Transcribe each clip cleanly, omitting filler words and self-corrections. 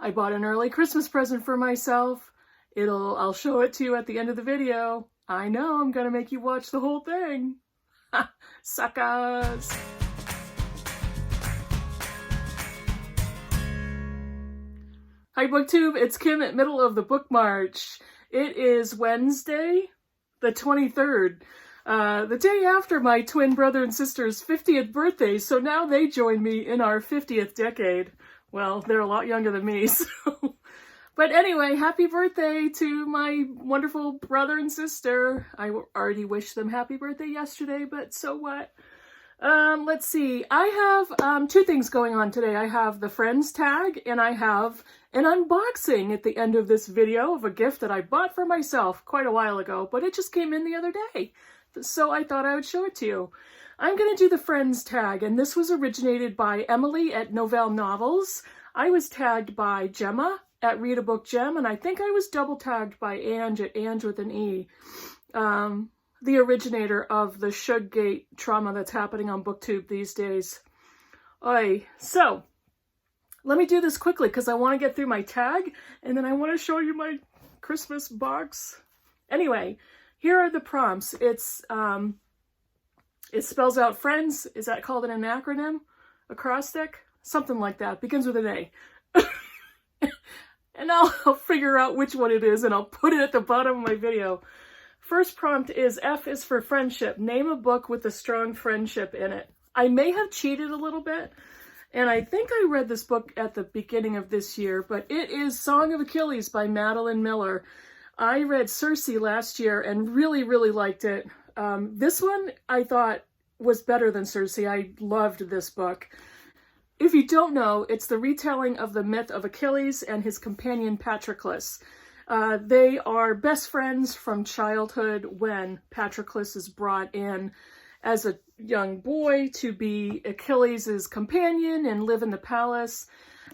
I bought an early Christmas present for myself. I'll show it to you at the end of the video. I know I'm gonna make you watch the whole thing. Suckers! Hi BookTube, it's Kim at Middle of the Book March. It is Wednesday, the 23rd, the day after my twin brother and sister's 50th birthday, so now they join me in our 50th decade. Well, they're a lot younger than me, so... But anyway, happy birthday to my wonderful brother and sister. I already wished them happy birthday yesterday, but so what? Let's see. I have two things going on today. I have the Friends tag, and I have an unboxing at the end of this video of a gift that I bought for myself quite a while ago, but it just came in the other day. So I thought I would show it to you. I'm going to do the Friends tag, and this was originated by Emily at Novelle Novels. I was tagged by Gemma at Read a Book Gem, and I think I was double tagged by Ange at Ange with an E, the originator of the Shuggate trauma that's happening on BookTube these days. So, let me do this quickly because I want to get through my tag, and then I want to show you my Christmas box. Anyway, here are the prompts. It spells out Friends. Is that called an acronym? Acrostic? Something like that. Begins with an A. And I'll figure out which one it is, and I'll put it at the bottom of my video. First prompt is F is for friendship. Name a book with a strong friendship in it. I may have cheated a little bit, and I think I read this book at the beginning of this year, but it is Song of Achilles by Madeline Miller. I read Circe last year and really, really liked it. This one I thought was better than Circe. I loved this book. If you don't know, it's the retelling of the myth of Achilles and his companion Patroclus. They are best friends from childhood when Patroclus is brought in as a young boy to be Achilles' companion and live in the palace.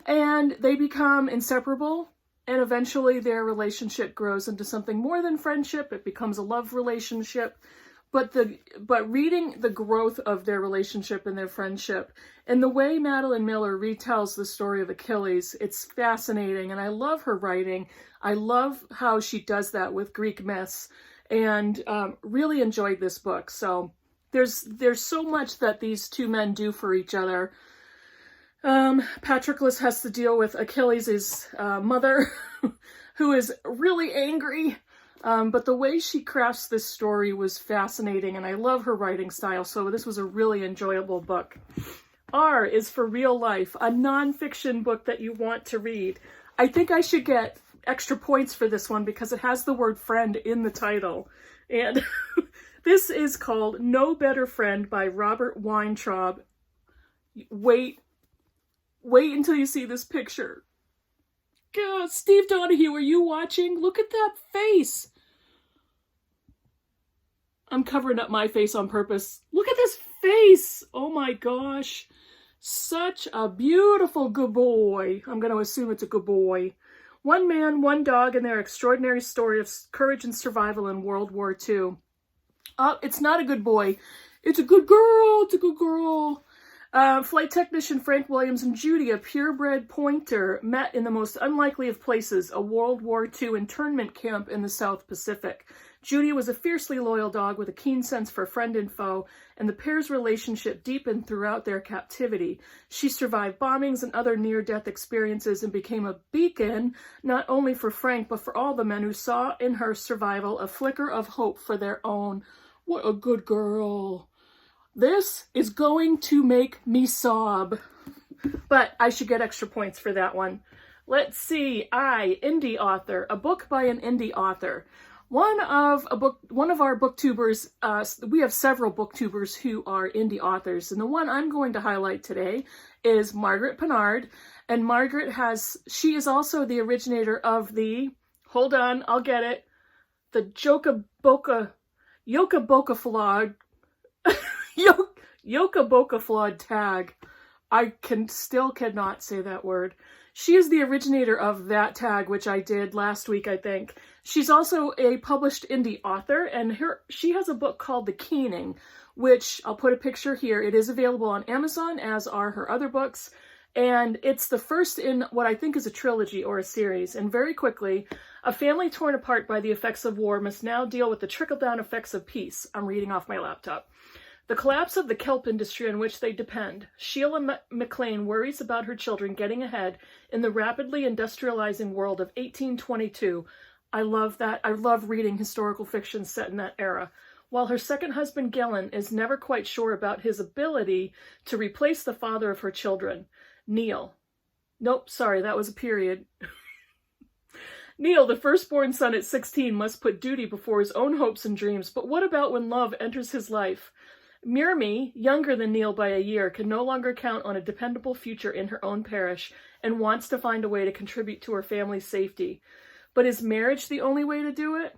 And they become inseparable, and eventually their relationship grows into something more than friendship. It becomes a love relationship. But reading the growth of their relationship and their friendship, and the way Madeline Miller retells the story of Achilles, it's fascinating, and I love her writing. I love how she does that with Greek myths, and really enjoyed this book. So there's so much that these two men do for each other. Patroclus has to deal with Achilles' mother, who is really angry. But the way she crafts this story was fascinating, and I love her writing style, so this was a really enjoyable book. R is for real life, a nonfiction book that you want to read. I think I should get extra points for this one because it has the word friend in the title. And this is called No Better Friend by Robert Weintraub. Wait until you see this picture. God, Steve Donahue, are you watching? Look at that face. I'm covering up my face on purpose. Look at this face. Oh my gosh. Such a beautiful good boy. I'm going to assume it's a good boy. One man, one dog, and their extraordinary story of courage and survival in World War II. It's not a good boy. It's a good girl. It's a good girl. Flight technician Frank Williams and Judy, a purebred pointer, met in the most unlikely of places, a World War II internment camp in the South Pacific. Judy was a fiercely loyal dog with a keen sense for friend and foe, and the pair's relationship deepened throughout their captivity. She survived bombings and other near-death experiences and became a beacon, not only for Frank, but for all the men who saw in her survival a flicker of hope for their own. What a good girl. This is going to make me sob, but I should get extra points for that one. Let's see. Indie author, a book by an indie author. One of our booktubers, we have several booktubers who are indie authors, and the one I'm going to highlight today is Margaret Pinard, and she is also the originator of the, hold on, I'll get it, the Yoka Boca Flawed tag. I still cannot say that word. She is the originator of that tag, which I did last week, I think. She's also a published indie author, and she has a book called The Keening, which I'll put a picture here. It is available on Amazon, as are her other books. And it's the first in what I think is a trilogy or a series. And very quickly, a family torn apart by the effects of war must now deal with the trickle-down effects of peace. I'm reading off my laptop. The collapse of the kelp industry on which they depend. Sheila MacLaine worries about her children getting ahead in the rapidly industrializing world of 1822. I love that. I love reading historical fiction set in that era. While her second husband, Gellin, is never quite sure about his ability to replace the father of her children, Neil. Nope, sorry, that was a period. Neil, the firstborn son at 16, must put duty before his own hopes and dreams. But what about when love enters his life? Myrmi, younger than Neil by a year, can no longer count on a dependable future in her own parish and wants to find a way to contribute to her family's safety. But is marriage the only way to do it?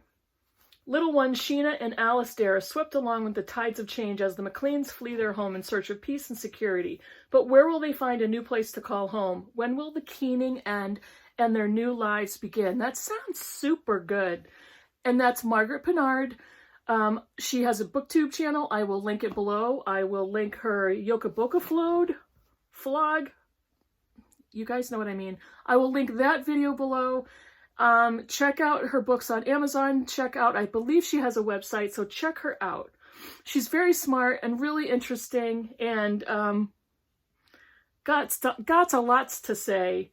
Little ones Sheena and Alistair are swept along with the tides of change as the MacLaines flee their home in search of peace and security. But where will they find a new place to call home? When will the keening end and their new lives begin? That sounds super good. And that's Margaret Pinard. She has a booktube channel. I will link it below. I will link her Yoka Boka vlog. You guys know what I mean. I will link that video below. Check out her books on Amazon. Check out, I believe she has a website, so check her out. She's very smart and really interesting, and got a lots to say.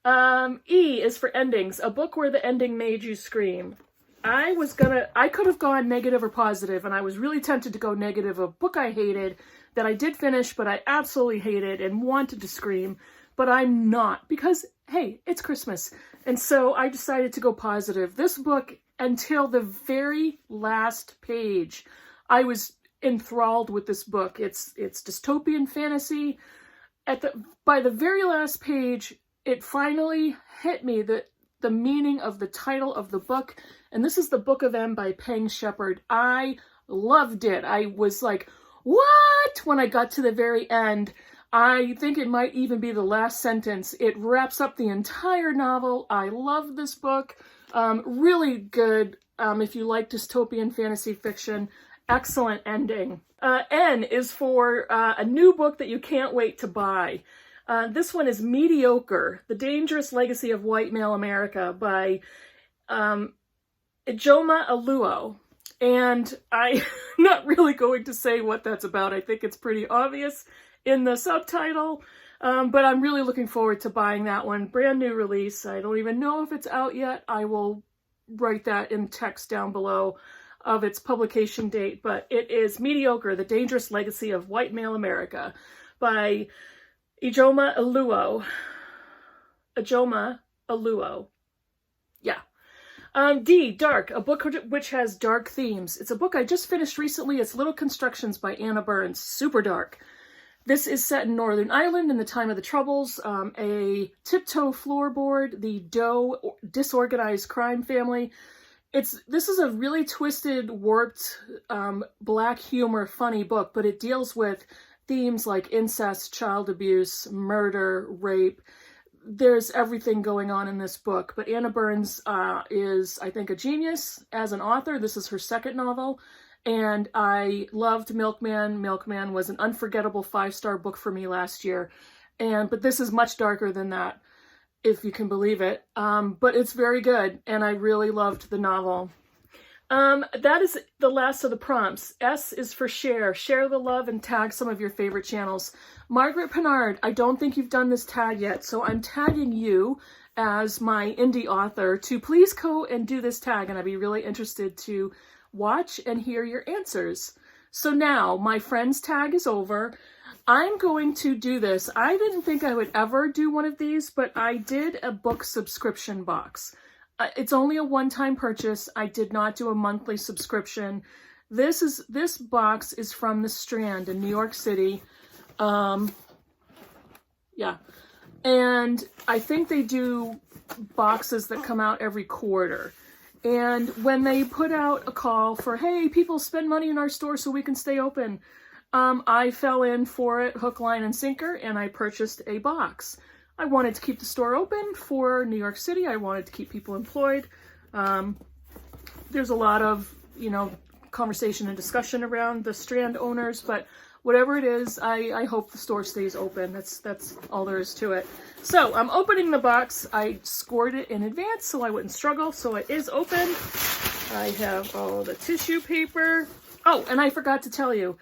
E is for endings, a book where the ending made you scream. I could have gone negative or positive, and I was really tempted to go negative. A book I hated that I did finish, but I absolutely hated and wanted to scream, but I'm not, because, hey, it's Christmas. And so I decided to go positive. This book, until the very last page, I was enthralled with this book. It's dystopian fantasy. By the very last page, it finally hit me that the meaning of the title of the book, and this is The Book of M by Peng Shepherd. I loved it. I was like, what? When I got to the very end, I think it might even be the last sentence. It wraps up the entire novel. I love this book. Really good if you like dystopian fantasy fiction. Excellent ending. N is for a new book that you can't wait to buy. This one is Mediocre, The Dangerous Legacy of White Male America by Ijoma Aluo. And I'm not really going to say what that's about. I think it's pretty obvious in the subtitle, but I'm really looking forward to buying that one. Brand new release. I don't even know if it's out yet. I will write that in text down below of its publication date, but it is Mediocre, The Dangerous Legacy of White Male America by Ijoma Aluo. Ijoma Aluo. Yeah. D, Dark, a book which has dark themes. It's a book I just finished recently. It's Little Constructions by Anna Burns. Super dark. This is set in Northern Ireland in the time of the Troubles. A tiptoe floorboard, the Doe disorganized crime family. This is a really twisted, warped, black humor, funny book, but it deals with themes like incest, child abuse, murder, rape. There's everything going on in this book. But Anna Burns is, I think, a genius as an author. This is her second novel. And I loved Milkman. Milkman was an unforgettable 5-star book for me last year. But this is much darker than that, if you can believe it. But it's very good, and I really loved the novel. That is the last of the prompts. S is for share. Share the love and tag some of your favorite channels. Margaret Pinard, I don't think you've done this tag yet, so I'm tagging you as my indie author to please go and do this tag, and I'd be really interested to watch and hear your answers. So now, my friends tag is over. I'm going to do this. I didn't think I would ever do one of these, but I did a book subscription box. It's only a one-time purchase. I did not do a monthly subscription. This box is from the Strand in New York City. Yeah. And I think they do boxes that come out every quarter. And when they put out a call for, hey, people spend money in our store so we can stay open, I fell in for it, hook, line, and sinker, and I purchased a box. I wanted to keep the store open for New York City. I wanted to keep people employed. There's a lot of, conversation and discussion around the Strand owners, but whatever it is, I hope the store stays open. That's all there is to it. So I'm opening the box. I scored it in advance so I wouldn't struggle. So it is open. I have all the tissue paper. Oh, and I forgot to tell you,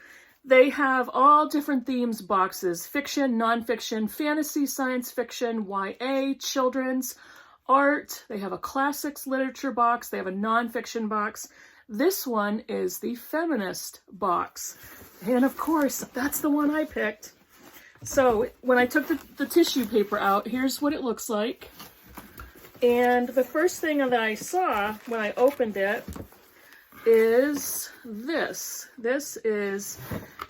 they have all different themes boxes: fiction, nonfiction, fantasy, science fiction, YA, children's, art. They have a classics literature box. They have a nonfiction box. This one is the feminist box. And of course, that's the one I picked. So when I took the tissue paper out, here's what it looks like. And the first thing that I saw when I opened it is this. This is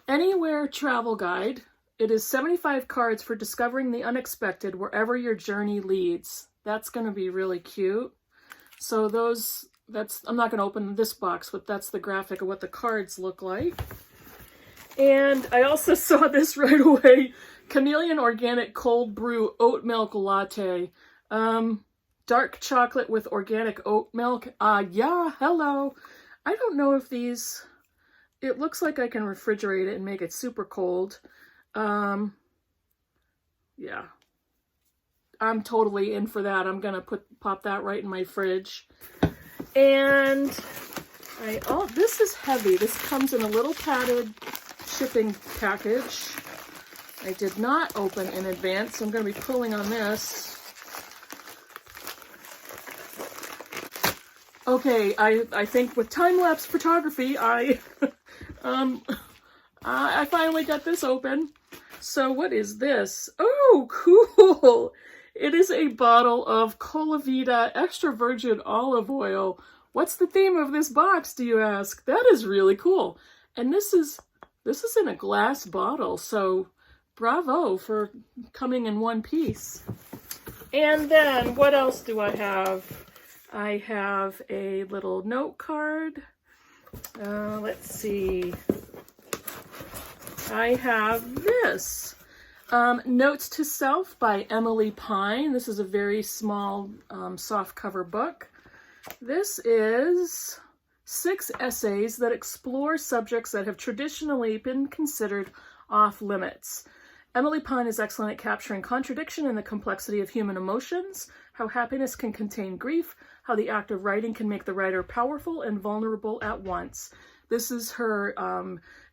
Anywhere Travel Guide. It is 75 cards for discovering the unexpected wherever your journey leads. That's going to be really cute. So I'm not going to open this box, but that's the graphic of what the cards look like. And I also saw this right away. Chameleon Organic Cold Brew Oat Milk Latte. Dark chocolate with organic oat milk. Yeah, hello. I don't know if these... It looks like I can refrigerate it and make it super cold. Yeah. I'm totally in for that. I'm going to pop that right in my fridge. And this is heavy. This comes in a little padded shipping package. I did not open in advance, so I'm going to be pulling on this. Okay, I think with time-lapse photography, I finally got this open. So what is this? Oh, cool! It is a bottle of Colavita extra virgin olive oil. What's the theme of this box, do you ask? That is really cool. And this is in a glass bottle, so bravo for coming in one piece. And then what else do I have? I have a little note card. Let's see. I have this. Notes to Self by Emily Pine. This is a very small softcover book. This is 6 essays that explore subjects that have traditionally been considered off limits. Emily Pine is excellent at capturing contradiction and the complexity of human emotions, how happiness can contain grief, how the act of writing can make the writer powerful and vulnerable at once. This is her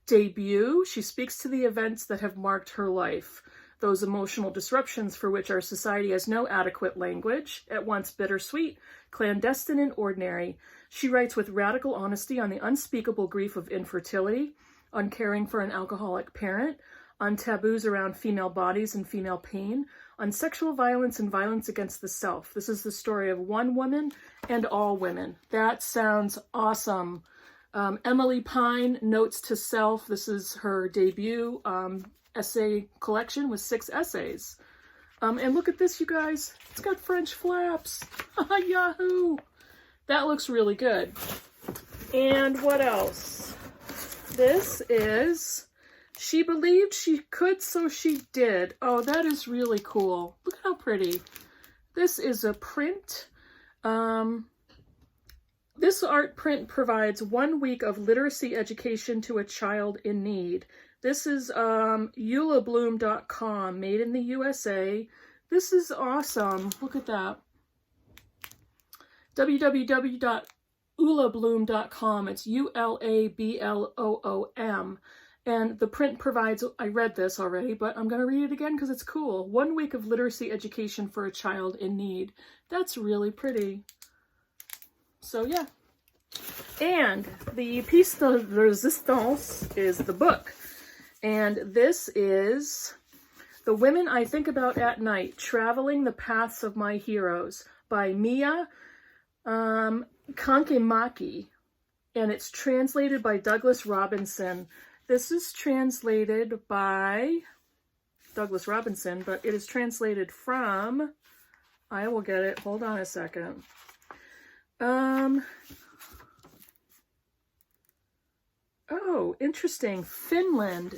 debut. She speaks to the events that have marked her life, those emotional disruptions for which our society has no adequate language, at once bittersweet, clandestine, and ordinary. She writes with radical honesty on the unspeakable grief of infertility, on caring for an alcoholic parent, on taboos around female bodies and female pain, on sexual violence and violence against the self. This is the story of one woman and all women. That sounds awesome. Emily Pine, Notes to Self. This is her debut essay collection with 6 essays. And look at this, you guys. It's got French flaps. Yahoo! That looks really good. And what else? This is She Believed She Could, So She Did. Oh, that is really cool. Look how pretty. This is a print. This art print provides 1 week of literacy education to a child in need. This is eulabloom.com, made in the USA. This is awesome. Look at that. www.eulabloom.com. It's ULABLOOM. And the print provides, I read this already, but I'm going to read it again because it's cool. 1 week of literacy education for a child in need. That's really pretty. So yeah. And the piece de resistance is the book. And this is The Women I Think About at Night, Traveling the Paths of My Heroes by Mia Kankemaki. And it's translated by Douglas Robinson. This is translated by Douglas Robinson, but it is translated from, I will get it, hold on a second. Oh, interesting. Finland.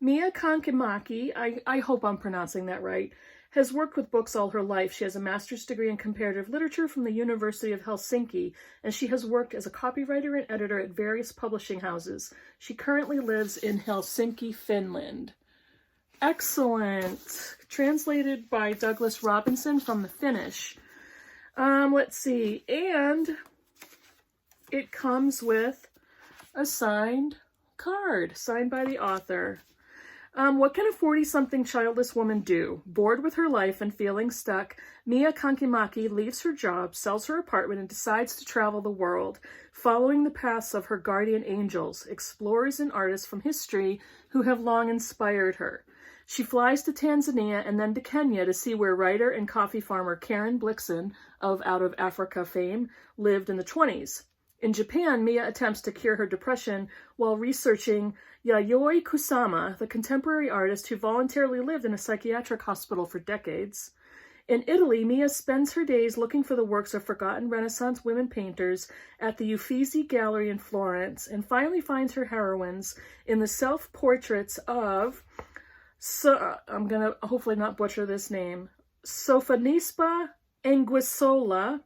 Mia Kankemaki, I hope I'm pronouncing that right, has worked with books all her life. She has a master's degree in comparative literature from the University of Helsinki, and she has worked as a copywriter and editor at various publishing houses. She currently lives in Helsinki, Finland. Excellent. Translated by Douglas Robinson from the Finnish. Let's see. And it comes with a signed card, signed by the author. What can a 40-something childless woman do? Bored with her life and feeling stuck, Mia Kankimaki leaves her job, sells her apartment, and decides to travel the world, following the paths of her guardian angels, explorers and artists from history who have long inspired her. She flies to Tanzania and then to Kenya to see where writer and coffee farmer Karen Blixen, of Out of Africa fame, lived in the 20s. In Japan, Mia attempts to cure her depression while researching Yayoi Kusama, the contemporary artist who voluntarily lived in a psychiatric hospital for decades. In Italy, Mia spends her days looking for the works of forgotten Renaissance women painters at the Uffizi Gallery in Florence, and finally finds her heroines in the self-portraits of, I'm going to hopefully not butcher this name, Sofonisba Anguissola,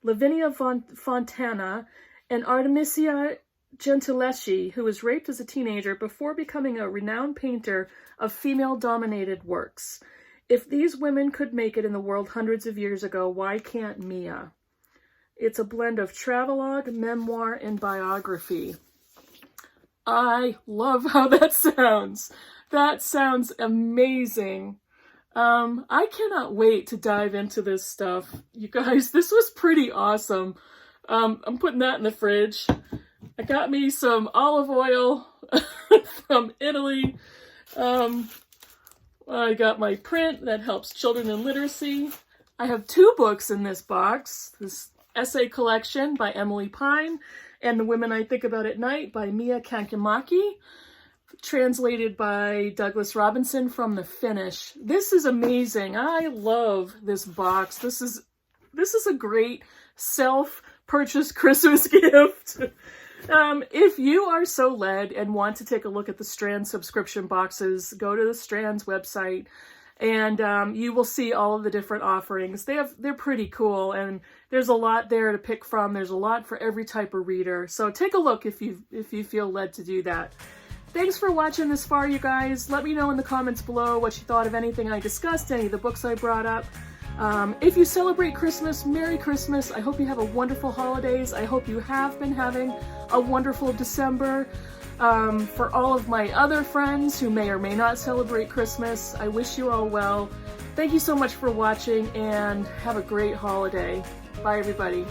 Lavinia Fontana, and Artemisia Gentileschi, who was raped as a teenager before becoming a renowned painter of female-dominated works. If these women could make it in the world hundreds of years ago, why can't Mia? It's a blend of travelogue, memoir, and biography. I love how that sounds. That sounds amazing. I cannot wait to dive into this stuff. You guys, this was pretty awesome. I'm putting that in the fridge. I got me some olive oil from Italy. I got my print that helps children in literacy. I have 2 books in this box. This essay collection by Emily Pine and The Women I Think About at Night by Mia Kankimaki, translated by Douglas Robinson from the Finnish. This is amazing. I love this box. This is a great self-purchase Christmas gift. If you are so led and want to take a look at the Strand subscription boxes, go to the Strand's website and you will see all of the different offerings. They're pretty cool, and there's a lot there to pick from. There's a lot for every type of reader. So take a look if you feel led to do that. Thanks for watching this far, you guys. Let me know in the comments below what you thought of anything I discussed, any of the books I brought up. If you celebrate Christmas, Merry Christmas. I hope you have a wonderful holidays. I hope you have been having a wonderful December. For all of my other friends who may or may not celebrate Christmas, I wish you all well. Thank you so much for watching, and have a great holiday. Bye, everybody.